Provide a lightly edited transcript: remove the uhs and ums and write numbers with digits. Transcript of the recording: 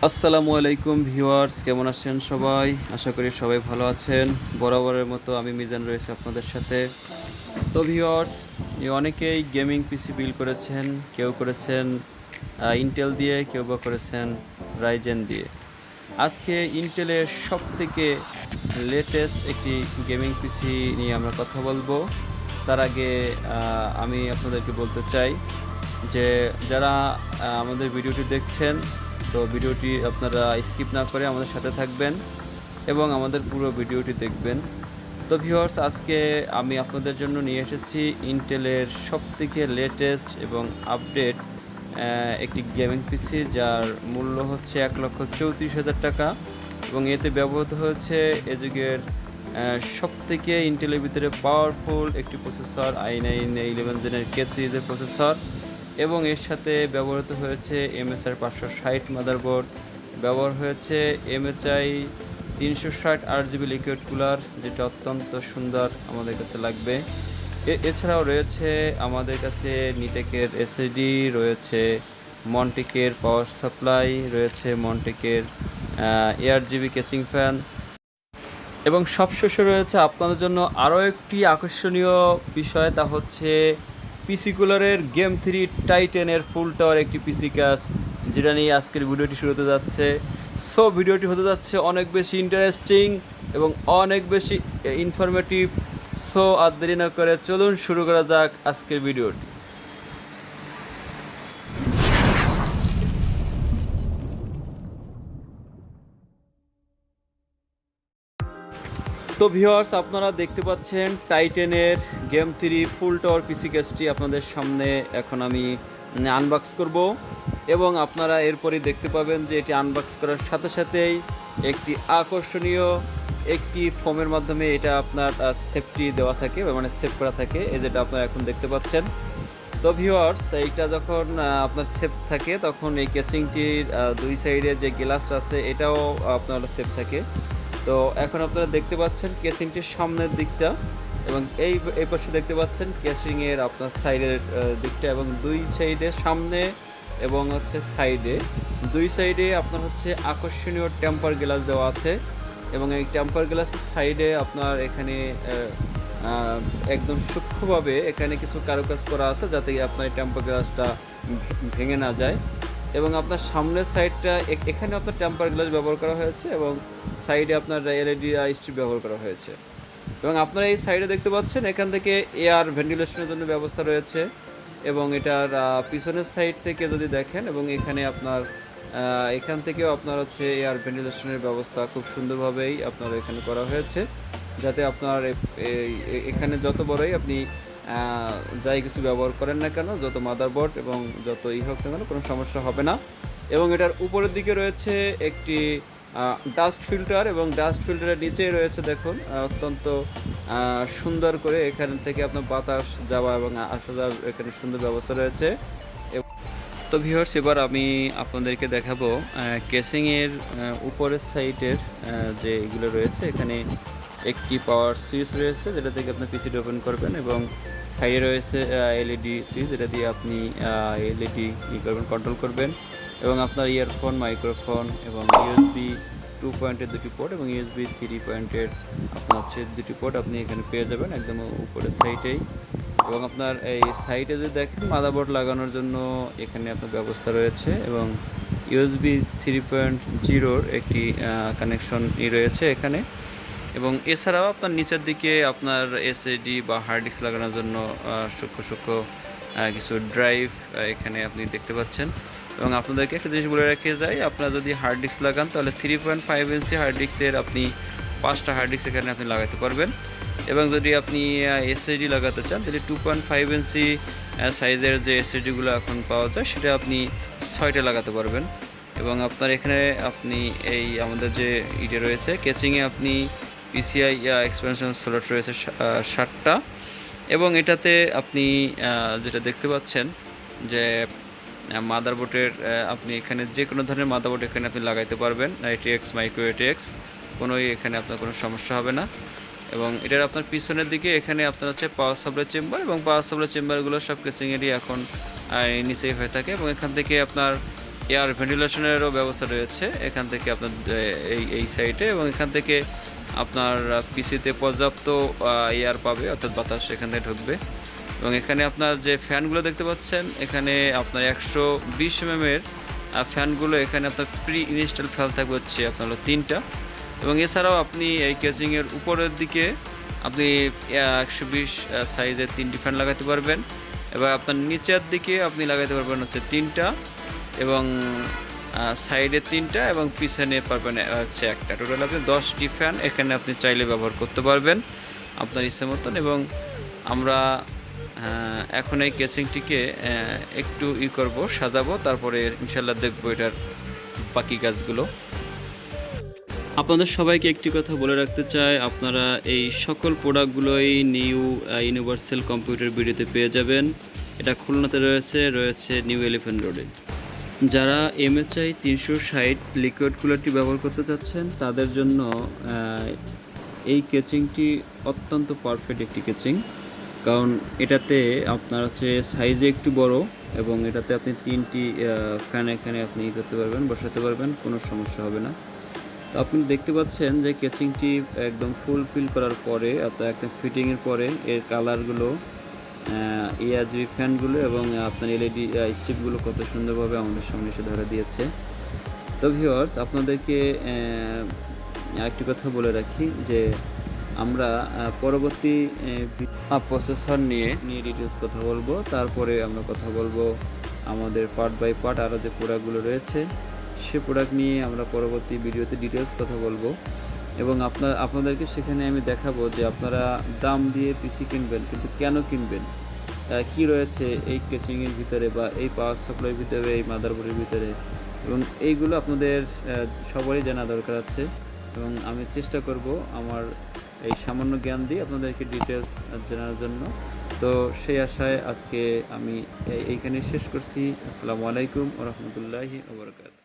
আসসালামু আলাইকুম ভিউয়ার্স, কেমন আছেন সবাই? আশা করি সবাই ভালো আছেন। বরাবরের মতো আমি মিজান রয়েছে আপনাদের সাথে। তো ভিউয়ার্স, অনেকেই গেমিং পিসি বিল্ড করেছেন। কেউ করেছেন ইন্টেল দিয়ে, কেউ বা করেছেন রাইজেন দিয়ে। আজকে ইন্টেলের সবথেকে লেটেস্ট একটি গেমিং পিসি নিয়ে আমরা কথা বলবো। তার আগে আমি আপনাদেরকে বলতে চাই যে যারা আমাদের ভিডিওটি দেখছেন, তো ভিডিওটি আপনারা স্কিপ না করে আমাদের সাথে থাকবেন এবং আমাদের পুরো ভিডিওটি দেখবেন। তো ভিউয়ার্স, আজকে আমি আপনাদের জন্য নিয়ে এসেছি ইন্টেলের সবথেকে লেটেস্ট এবং আপডেট একটি গেমিং পিসি, যার মূল্য হচ্ছে 1,34,000 টাকা এবং এতে ব্যবহৃত হয়েছে এ যুগের সবথেকে ইন্টেলের ভিতরে পাওয়ারফুল একটি প্রসেসর, i9 11 জেনের কে সিরিজের প্রসেসর, এবং এর সাথে ব্যবহৃত হয়েছে MSI 560 মাদারবোর্ড, ব্যবহার হয়েছে MHI 360 RGB লিকুইড কুলার, যেটা অত্যন্ত সুন্দর আমাদের কাছে লাগবে। এছাড়াও রয়েছে আমাদের কাছে নিটেকের SSD, রয়েছে মন্টেকের পাওয়ার সাপ্লাই, রয়েছে মন্টেকের ARGB কেচিং ফ্যান, এবং সবশেষে রয়েছে আপনাদের জন্য আরও একটি আকর্ষণীয় বিষয়, তা হচ্ছে পিসি কুলারের গেম 3 টাইটেনের ফুল টাওয়ার একটি পিসি ক্যাস, যেটা নিয়ে আজকের ভিডিওটি শুরু হতে যাচ্ছে। সো ভিডিওটি হতে যাচ্ছে অনেক বেশি ইন্টারেস্টিং এবং অনেক বেশি ইনফরমেটিভ। সো আর দেরি না করে চলুন শুরু করা যাক আজকের ভিডিওটি। তো ভিউয়ার্স, আপনারা দেখতে পাচ্ছেন টাইটেনের গেম 3 ফুল টাওয়ার পিসি কেসটি আপনাদের সামনে এখন আমি আনবক্স করব, এবং আপনারা এরপরই দেখতে পাবেন যে এটি আনবক্স করার সাথে সাথেই একটি আকর্ষণীয় একটি ফোমের মাধ্যমে এটা আপনার সেফটি দেওয়া থাকে, মানে সেভ করা থাকে, এই যেটা আপনারা এখন দেখতে পাচ্ছেন। তো ভিউয়ার্স, এইটা যখন আপনার সেফ থাকে তখন এই কেসিংটির দুই সাইডে যে গ্লাসটা আছে এটাও আপনার সেফ থাকে। তো এখন আপনারা দেখতে পাচ্ছেন কেসিংটির সামনের দিকটা, এবং এই পাশে দেখতে পাচ্ছেন কেসিংয়ের আপনার সাইডের দিকটা, এবং দুই সাইডে সামনে এবং হচ্ছে সাইডে দুই সাইডে আপনার হচ্ছে আকর্ষণীয় টেম্পার গ্লাস দেওয়া আছে, এবং এই টেম্পার গ্লাসের সাইডে আপনার এখানে একদম সূক্ষ্মভাবে এখানে কিছু কারুকাজ করা আছে যাতে আপনার এই টেম্পার গ্লাসটা ভেঙে না যায়। এবং আপনার সামনের সাইডটা এখানে আপনার টেম্পার গ্লাস ব্যবহার করা হয়েছে, এবং সাইডে আপনার এলইডি স্ট্রিপ ব্যবহার করা হয়েছে। এবং আপনারা এই সাইডে দেখতে পাচ্ছেন এখান থেকে এয়ার ভেন্টিলেশনের জন্য ব্যবস্থা রয়েছে, এবং এটার পিছনের সাইড থেকে যদি দেখেন, এবং এখানে আপনার এখান থেকেও আপনার হচ্ছে এয়ার ভেন্টিলেশনের ব্যবস্থা খুব সুন্দরভাবেই আপনার এখানে করা হয়েছে, যাতে আপনার এখানে যত বড়ই আপনি যাই কিছু ব্যবহার করেন না কেন, যত মাদারবোর্ড এবং যত হোক না কেন, কোনো সমস্যা হবে না। এবং এটার উপরের দিকে রয়েছে একটি ডাস্ট ফিল্টার, এবং ডাস্ট ফিল্টারের নিচেই রয়েছে দেখুন অত্যন্ত সুন্দর করে এখান থেকে আপনার বাতাস যাওয়া এবং আসা যাওয়ার এখানে সুন্দর ব্যবস্থা রয়েছে। তো ভিউয়ার্স, এবার আমি আপনাদেরকে দেখাবো কেসিংয়ের উপরের সাইডের যে এগুলো রয়েছে, এখানে একটি পাওয়ার সুইচ রয়েছে যেটা থেকে আপনি পিসিটি ওপেন করবেন, এবং সাইডে রয়েছে এলইডি সুইচ, যেটা দিয়ে আপনি এলইডি করবেন, কন্ট্রোল করবেন, এবং আপনার ইয়ারফোন, মাইক্রোফোন এবং ইউএসবি 2 পয়েন্টের দুটি পোর্ট এবং ইউএসবি 3 পয়েন্টের আপনার হচ্ছে দুটি পোর্ট আপনি এখানে পেয়ে যাবেন একদম উপরের সাইডেই। এবং আপনার এই সাইডে যদি দেখেন মাদারবোর্ড লাগানোর জন্য এখানে আপনার ব্যবস্থা রয়েছে, এবং ইউএসবি 3.0 একটি কানেকশন রয়েছে এখানে। এবং এছাড়াও আপনার নিচের দিকে আপনার এসএসডি বা হার্ড ডিস্ক লাগানোর জন্য সূক্ষ্ম সূক্ষ্ম কিছু ড্রাইভ এখানে আপনি দেখতে পাচ্ছেন। এবং আপনাদেরকে একটা জিনিস বলে রেখে যাই, আপনারা যদি হার্ড ডিস্ক লাগান তাহলে 3.5 ইঞ্চি হার্ড ডিস্কের আপনি 5টা হার্ড ডিস্ক এখানে আপনি লাগাতে পারবেন, এবং যদি আপনি এসএসডি লাগাতে চান তাহলে 2.5 ইঞ্চি সাইজের যে এসএসডিগুলো এখন পাওয়া যায় সেটা আপনি 6টা লাগাতে পারবেন। এবং আপনার এখানে আপনি এই আমাদের যে ইটে রয়েছে কেচিংয়ে আপনি পিসিআই এক্সপেনশন স্লট রয়েছে 7টা, এবং এটাতে আপনি যেটা দেখতে পাচ্ছেন যে মাদারবোর্ডের আপনি এখানে যে কোনো ধরনের মাদারবোর্ড এখানে আপনি লাগাইতে পারবেন, ATX মাইক্রো ATX, কোনোই এখানে আপনার কোনো সমস্যা হবে না। এবং এটার আপনার পিছনের দিকে এখানে আপনার হচ্ছে পাওয়ার সাপ্লাই চেম্বার, এবং পাওয়ার সাপ্লাই চেম্বারগুলো সব কেসিংয়েরই এখন নিচেই হয়ে থাকে, এবং এখান থেকে আপনার এয়ার ভেন্টিলেশনেরও ব্যবস্থা রয়েছে এখান থেকে আপনার এই সাইডে, এবং এখান থেকে আপনার পিসিতে পর্যাপ্ত এয়ার পাবে, অর্থাৎ বাতাস এখান থেকে ঢুকবে। এবং এখানে আপনার যে ফ্যানগুলো দেখতে পাচ্ছেন, এখানে আপনার 120 mm-এর ফ্যানগুলো এখানে আপনার প্রি ইনস্টল ফ্যান থাকবে হচ্ছে আপনার হলো 3টা। এবং এছাড়াও আপনি এই কেচিংয়ের উপরের দিকে আপনি 120 সাইজের 3টি ফ্যান লাগাতে পারবেন, এবার আপনার নিচের দিকে আপনি লাগাতে পারবেন হচ্ছে 3টা, এবং সাইডে 3টা, এবং পিছনে পারবেন হচ্ছে 1টা। টোটাল আপনি 10টি ফ্যান এখানে আপনি চাইলে ব্যবহার করতে পারবেন আপনার ইচ্ছে মতন। এবং আমরা এখন এই কেসিংটিকে একটু করব, সাজাবো, তারপরে ইনশাল্লাহ দেখবো এটার বাকি কাজগুলো। আপনাদের সবাইকে একটি কথা বলে রাখতে চাই, আপনারা এই সকল প্রোডাক্টগুলোই নিউ ইউনিভার্সাল কম্পিউটার ভিডিওতে পেয়ে যাবেন। এটা খুলনাতে রয়েছে নিউ এলিফ্যান্ট রোডে। যারা MHI 360 লিকুইড কুলারটি ব্যবহার করতে চাচ্ছেন তাদের জন্য এই কেচিংটি অত্যন্ত পারফেক্ট একটি কেচিং, কারণ এটাতে আপনার হচ্ছে সাইজে একটু বড়, এবং এটাতে আপনি 3টি ফ্যান এখানে আপনি করতে পারবেন, বসাতে পারবেন, কোনো সমস্যা হবে না। তো আপনি দেখতে পাচ্ছেন যে কেচিংটি একদম ফুলফিল করার পরে, অর্থাৎ একদম ফিটিংয়ের পরে এর কালারগুলো, ARGB ফ্যানগুলো এবং আপনার LED স্ট্রিপগুলো কত সুন্দরভাবে আমাদের সামনে এসে ধরা দিয়েছে। তো ভিউয়ার্স, আপনাদেরকে আরেকটি কথা বলে রাখি যে আমরা পরবর্তী প্রসেসর নিয়ে ডিটেলস কথা বলবো, তারপরে আমরা কথা বলবো আমাদের পার্ট বাই পার্ট আরও যে প্রোডাক্টগুলো রয়েছে সে প্রোডাক্ট নিয়ে আমরা পরবর্তী ভিডিওতে ডিটেলস কথা বলবো। এবং আপনাদেরকে সেখানে আমি দেখাবো যে আপনারা দাম দিয়ে পিসি কিনবেন, কিন্তু কেন কিনবেন, কি রয়েছে এই কেচিংয়ের ভিতরে বা এই পাওয়ার সাপ্লাইয়ের ভিতরে, এই মাদারবোর্ডের ভিতরে, এবং এইগুলো আপনাদের সবারই জানা দরকার আছে। এবং আমি চেষ্টা করব আমার এই সামান্য জ্ঞান দিয়ে আপনাদেরকে ডিটেলস জানার জন্য। তো সেই আশায় আজকে আমি এইখানে শেষ করছি। আসসালামু আলাইকুম ওয়া রাহমাতুল্লাহি ওয়া বারাকাতুহু।